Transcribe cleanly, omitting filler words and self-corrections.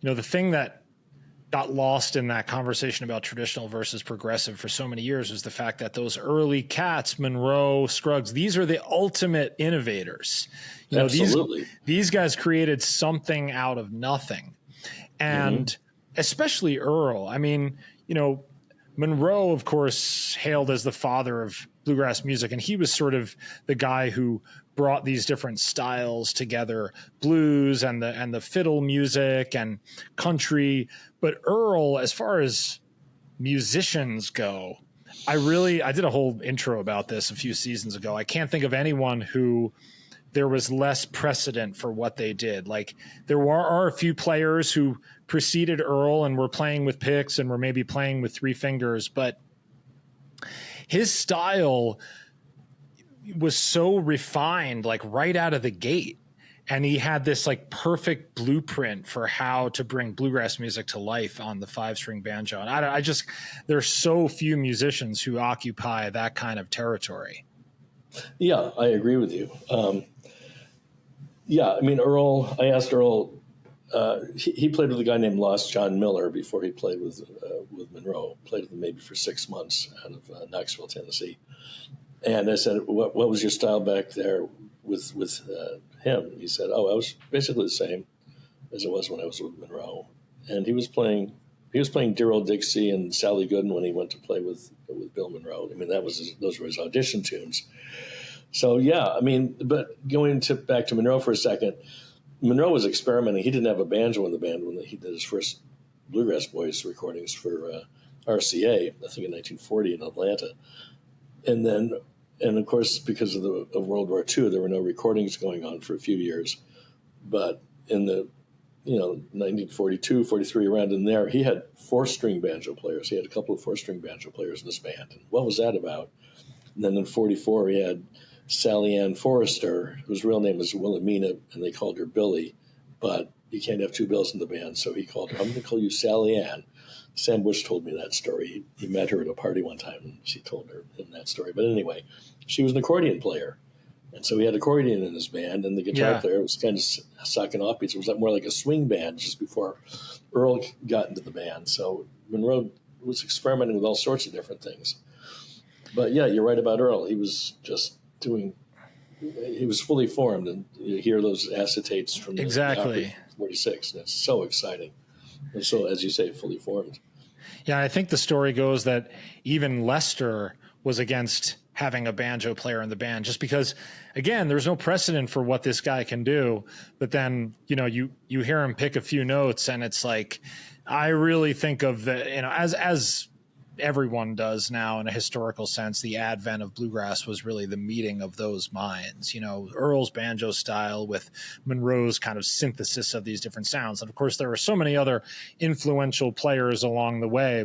the thing that got lost in that conversation about traditional versus progressive for so many years was the fact that those early cats, Monroe, Scruggs, these are the ultimate innovators. Absolutely. These guys created something out of nothing. And especially Earl. I mean, Monroe, of course, hailed as the father of bluegrass music, and he was sort of the guy who brought these different styles together, blues and the fiddle music and country. But Earl, as far as musicians go, I did a whole intro about this a few seasons ago. I can't think of anyone who there was less precedent for what they did. Like there are a few players who preceded Earl and were playing with picks and were maybe playing with three fingers, but his style was so refined, like right out of the gate. And he had this like perfect blueprint for how to bring bluegrass music to life on the 5-string banjo. And there's so few musicians who occupy that kind of territory. Yeah, I agree with you. I mean, Earl, I asked Earl, he played with a guy named Lost John Miller before he played with Monroe, played with him maybe for 6 months out of Knoxville, Tennessee. And I said, what was your style back there with him? He said, I was basically the same as it was when I was with Monroe. And he was playing Dear Old Dixie and Sally Gooden when he went to play with Bill Monroe. I mean, those were his audition tunes. So, yeah, I mean, but going back to Monroe for a second, Monroe was experimenting. He didn't have a banjo in the band when he did his first Bluegrass Boys recordings for RCA, I think in 1940 in Atlanta. And of course, because of World War II, there were no recordings going on for a few years. But in the 1942, 43, around in there, he had 4-string banjo players. He had a couple of 4-string banjo players in his band. And what was that about? And then in 44, he had Sally Ann Forrester, whose real name is Wilhelmina, and they called her Billy. But you can't have two Bills in the band, so he called her, I'm going to call you Sally Ann. Sam Bush told me that story. He met her at a party one time, and she told him that story. But anyway, she was an accordion player. And so he had accordion in his band, and the guitar player was kind of sucking off beats. It was more like a swing band just before Earl got into the band. So Monroe was experimenting with all sorts of different things. But, yeah, you're right about Earl. He was just he was fully formed, and you hear those acetates from the 46, and it's so exciting. And so, as you say, fully formed. Yeah, I think the story goes that even Lester was against having a banjo player in the band just because, again, there's no precedent for what this guy can do. But then, you hear him pick a few notes and it's like, I really think of as everyone does now in a historical sense, the advent of bluegrass was really the meeting of those minds, Earl's banjo style with Monroe's kind of synthesis of these different sounds. And of course, there were so many other influential players along the way,